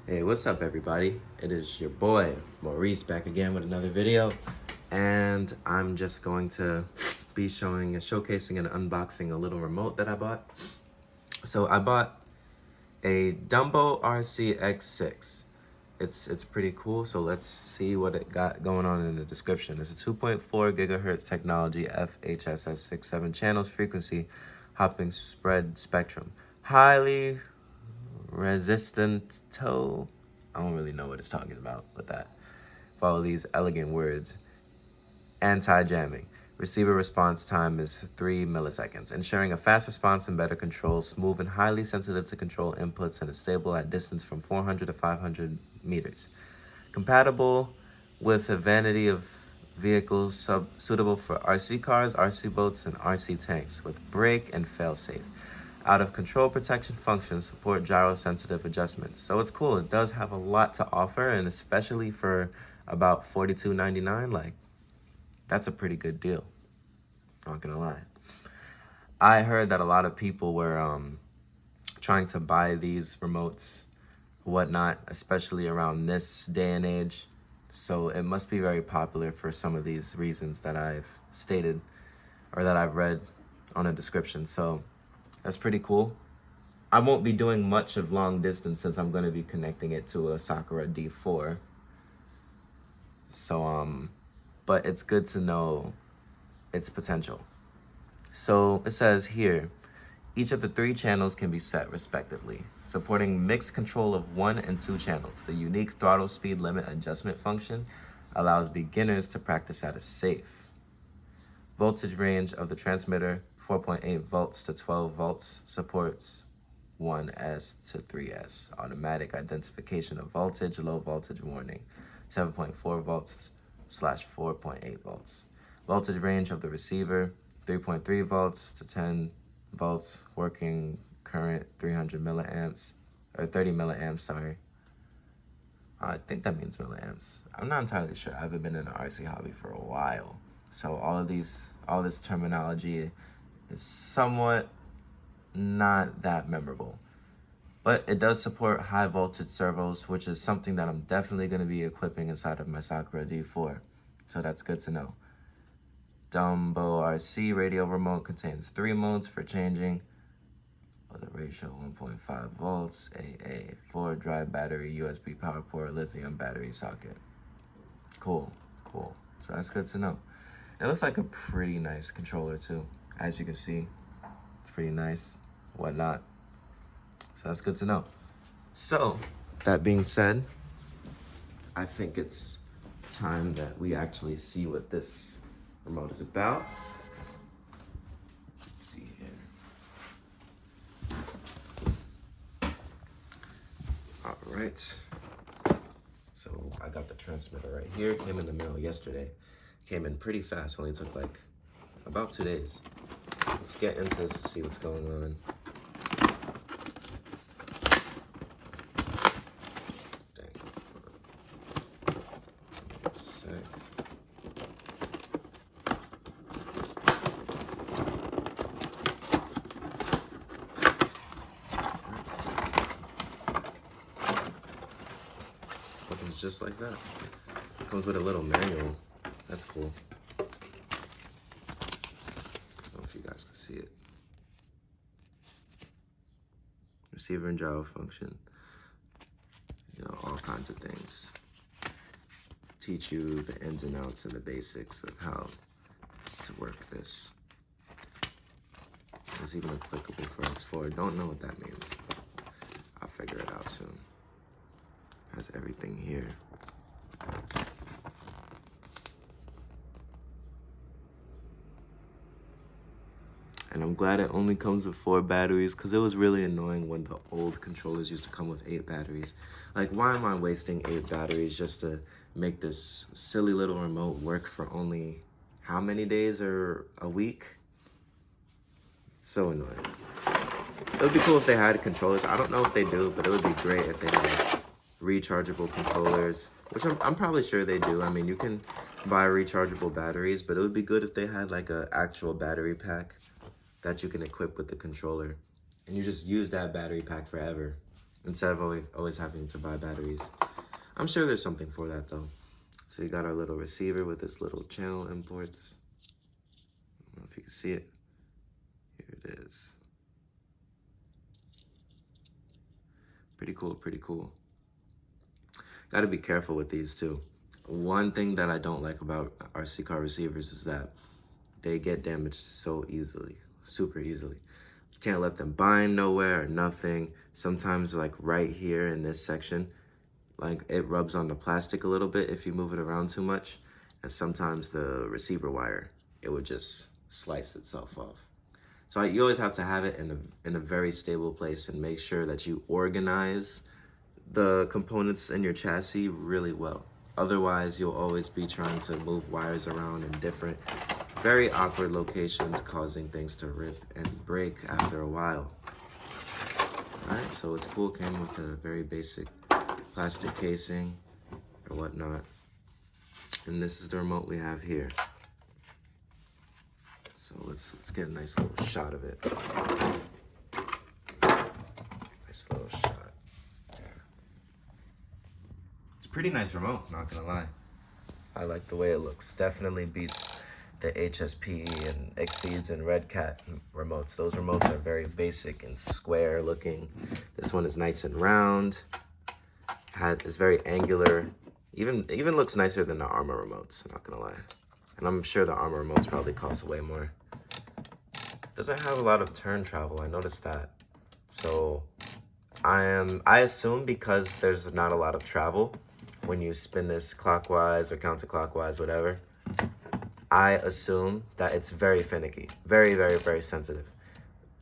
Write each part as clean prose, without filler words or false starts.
Hey, what's up everybody? It is your boy, Maurice, back again with another video. And I'm just going to be showcasing and unboxing a little remote that I bought. So I bought a Dumborc RCX6. It's pretty cool, so let's see what it got going on in the description. It's a 2.4 gigahertz technology, FHSS 6.7 channels, frequency, hopping spread spectrum. Highly resistant toe. I don't really know what it's talking about with that. Follow these elegant words. Anti-jamming. Receiver response time is 3 milliseconds, ensuring a fast response and better control, smooth and highly sensitive to control inputs, and is stable at distance from 400 to 500 meters. Compatible with a vanity of vehicles suitable for RC cars, RC boats, and RC tanks, with brake and fail-safe. Out of control protection functions support gyro sensitive adjustments. So it's cool. It does have a lot to offer, and especially for about $42.99, like that's a pretty good deal. Not gonna lie. I heard that a lot of people were trying to buy these remotes, whatnot, especially around this day and age. So it must be very popular for some of these reasons that I've stated or that I've read on a description. So that's pretty cool. I won't be doing much of long distance since I'm going to be connecting it to a Sakura D4. So, but it's good to know its potential. So it says here, each of the 3 channels can be set respectively, supporting mixed control of 1 and 2 channels. The unique throttle speed limit adjustment function allows beginners to practice at a safe. Voltage range of the transmitter, 4.8 volts to 12 volts, supports 1S to 3S. Automatic identification of voltage, low voltage warning, 7.4 volts slash 4.8 volts. Voltage range of the receiver, 3.3 volts to 10 volts, working current 300 milliamps, or 30 milliamps, sorry. I think that means milliamps. I'm not entirely sure. I haven't been in the RC hobby for a while. So all this terminology is somewhat not that memorable. But it does support high voltage servos, which is something that I'm definitely going to be equipping inside of my Sakura D4. So that's good to know. Dumborc RC radio remote contains 3 modes for changing with a ratio 1.5 volts, AA, 4 dry battery, USB power port, lithium battery socket. Cool. So that's good to know. It looks like a pretty nice controller too. As you can see, it's pretty nice, whatnot. So that's good to know. So, that being said, I think it's time that we actually see what this remote is about. Let's see here. All right. So I got the transmitter right here. It came in the mail yesterday. Came in pretty fast. Only took like about 2 days. Let's get into this to see what's going on. Dang. One sec. Opens just like that. Comes with a little manual. That's cool. I don't know if you guys can see it. Receiver and gyro function. You know, all kinds of things. Teach you the ins and outs and the basics of how to work this. It's even applicable for X4. Don't know what that means, but I'll figure it out soon. Has everything here. And I'm glad it only comes with 4 batteries, because it was really annoying when the old controllers used to come with 8 batteries. Like, why am I wasting 8 batteries just to make this silly little remote work for only how many days or a week? So annoying. It would be cool if they had controllers. I don't know if they do, but it would be great if they had rechargeable controllers, which I'm probably sure they do. I mean, you can buy rechargeable batteries, but it would be good if they had like an actual battery pack that you can equip with the controller, and you just use that battery pack forever. instead of always having to buy batteries. I'm sure there's something for that though. So you got our little receiver with this little channel imports. I don't know if you can see it. Here it is. Pretty cool, pretty cool. Got to be careful with these too. One thing that I don't like about RC car receivers is that they get damaged so easily, super easily. You can't let them bind nowhere or nothing. Sometimes like right here in this section, like it rubs on the plastic a little bit if you move it around too much. And sometimes the receiver wire, it would just slice itself off. So you always have to have it in a very stable place and make sure that you organize the components in your chassis really well. Otherwise, you'll always be trying to move wires around in different, very awkward locations, causing things to rip and break after a while. All right, so it's cool. Came with a very basic plastic casing or whatnot. And this is the remote we have here. So let's get a nice little shot of it. Nice little shot. Yeah. It's a pretty nice remote, not gonna lie. I like the way it looks. Definitely beats the HSP and Exceeds and Red Cat remotes. Those remotes are very basic and square looking. This one is nice and round. It's very angular. Even looks nicer than the Armor remotes, I'm not gonna lie. And I'm sure the Armor remotes probably cost way more. Doesn't have a lot of turn travel, I noticed that. So I assume because there's not a lot of travel when you spin this clockwise or counterclockwise, whatever, I assume that it's very finicky, very, very, very sensitive.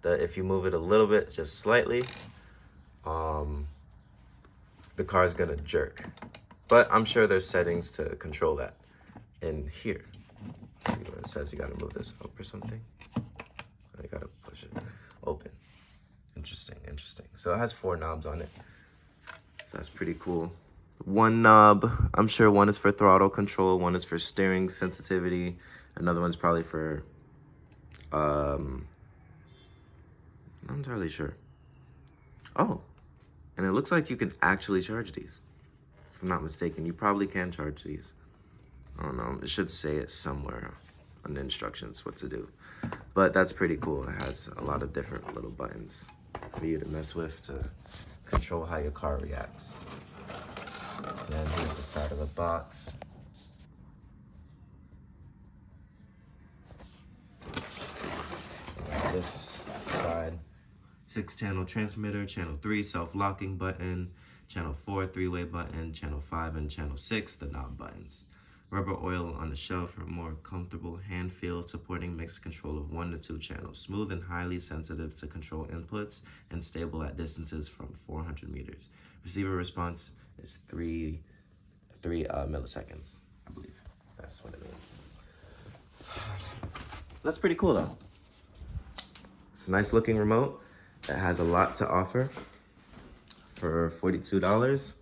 If you move it a little bit, just slightly, the car is gonna jerk. But I'm sure there's settings to control that in here. See what it says, you gotta move this up or something. I gotta push it open. Interesting, interesting. So it has 4 knobs on it. So that's pretty cool. One knob, I'm sure one is for throttle control, one is for steering sensitivity, another one's probably for, I'm not entirely sure. Oh, and it looks like you can actually charge these. If I'm not mistaken, you probably can charge these. I don't know, it should say it somewhere on the instructions what to do. But that's pretty cool. It has a lot of different little buttons for you to mess with to control how your car reacts. And then here's the side of the box. This side, 6-channel transmitter, channel 3 self-locking button, channel 4 3-way button, channel 5 and channel 6 the knob buttons. Rubber oil on the shelf for a more comfortable hand feel, supporting mixed control of 1 to 2 channels. Smooth and highly sensitive to control inputs and stable at distances from 400 meters. Receiver response is 3 milliseconds, I believe. That's what it means. That's pretty cool though. It's a nice looking remote. It has a lot to offer for $42.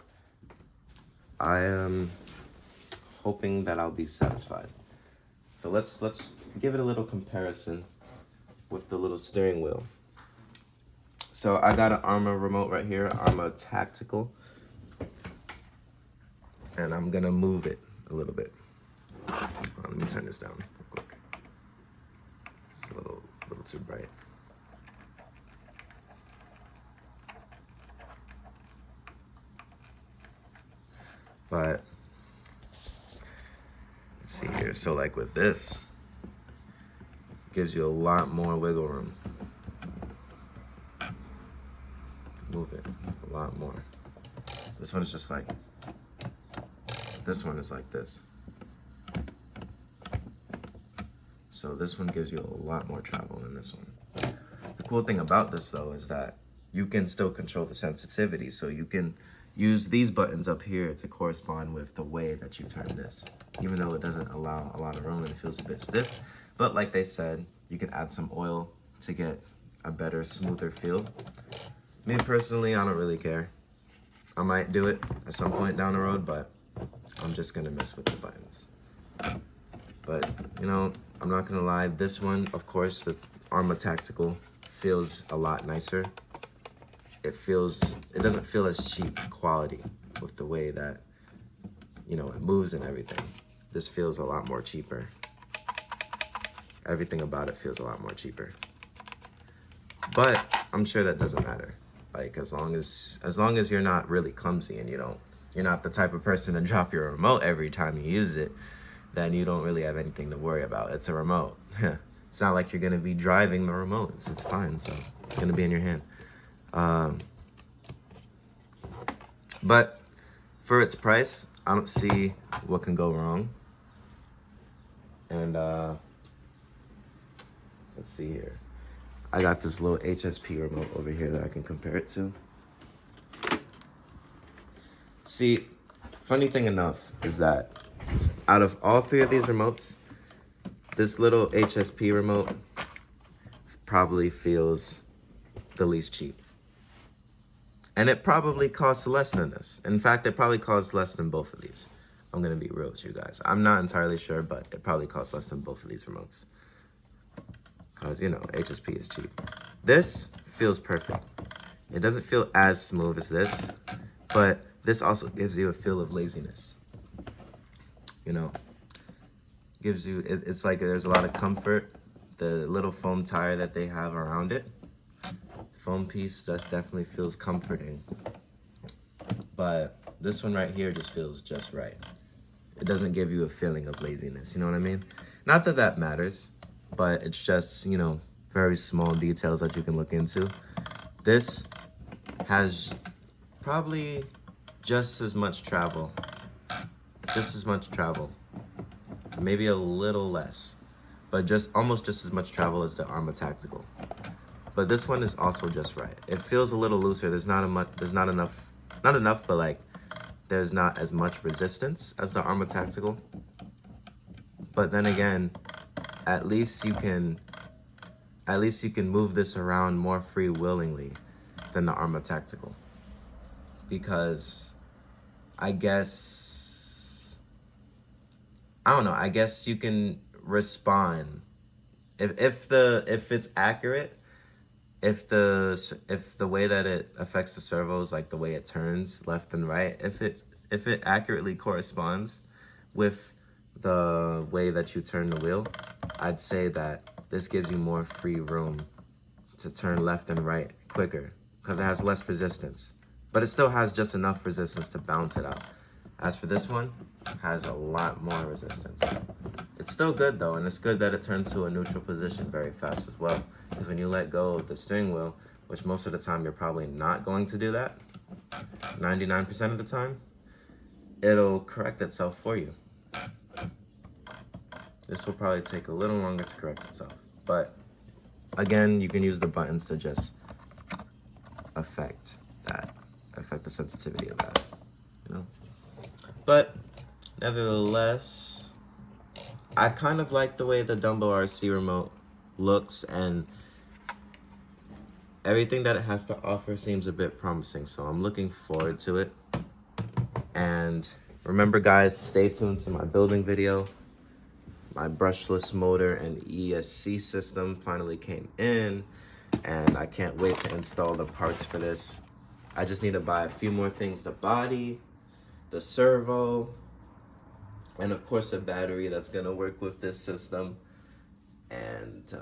I am hoping that I'll be satisfied. So let's give it a little comparison with the little steering wheel. So I got an Armor remote right here, Armor Tactical, and I'm gonna move it a little bit. Let me turn this down real quick. It's a little too bright. But let's see here. So like with this, gives you a lot more wiggle room. Move it a lot more. This one is just like, this one is like this. So this one gives you a lot more travel than this one. The cool thing about this though is that you can still control the sensitivity. So you can use these buttons up here to correspond with the way that you turn this, even though it doesn't allow a lot of room and it feels a bit stiff. But like they said, you can add some oil to get a better, smoother feel. Me personally, I don't really care. I might do it at some point down the road, but I'm just gonna mess with the buttons. But you know, I'm not gonna lie, this one, of course, the Armor Tactical feels a lot nicer. it doesn't feel as cheap quality with the way that, you know, it moves and everything. This feels a lot more cheaper. Everything about it feels a lot more cheaper. But I'm sure that doesn't matter. Like, as long as you're not really clumsy and you're not the type of person to drop your remote every time you use it, then you don't really have anything to worry about. It's a remote. It's not like you're gonna be driving the remote. It's fine. So it's gonna be in your hand. But for its price, I don't see what can go wrong. And let's see here. I got this little HSP remote over here that I can compare it to. See, funny thing enough is that out of all three of these remotes, this little HSP remote probably feels the least cheap. And it probably costs less than this. In fact, it probably costs less than both of these. I'm gonna be real with you guys. I'm not entirely sure, but it probably costs less than both of these remotes. Because, you know, HSP is cheap. This feels perfect. It doesn't feel as smooth as this, but this also gives you a feel of laziness. You know, gives you, it's like there's a lot of comfort. The little foam tire that they have around it, foam piece, that definitely feels comforting. But this one right here just feels just right. It doesn't give you a feeling of laziness, you know what I mean? Not that that matters, but it's just, you know, very small details that you can look into. This has probably just as much travel, maybe a little less, but almost just as much travel as the Arma Tactical. But this one is also just right. It feels a little looser. There's not enough, but like there's not as much resistance as the Arma Tactical. But then again, at least you can move this around more free-willingly than the Arma Tactical. Because I guess, I don't know, I guess you can respond if it's accurate, if the way that it affects the servos, like the way it turns left and right, if it accurately corresponds with the way that you turn the wheel, I'd say that this gives you more free room to turn left and right quicker because it has less resistance, but it still has just enough resistance to balance it out. As for this one, it has a lot more resistance. It's still good though, and it's good that it turns to a neutral position very fast as well, because when you let go of the steering wheel, which most of the time you're probably not going to do that, 99% of the time, it'll correct itself for you. This will probably take a little longer to correct itself, but again, you can use the buttons to just affect the sensitivity of that, you know? But nevertheless, I kind of like the way the Dumborc RC remote looks, and everything that it has to offer seems a bit promising, so I'm looking forward to it. And remember guys, stay tuned to my building video. My brushless motor and ESC system finally came in, and I can't wait to install the parts for this. I just need to buy a few more things: the body, the servo, and of course a battery that's gonna work with this system. And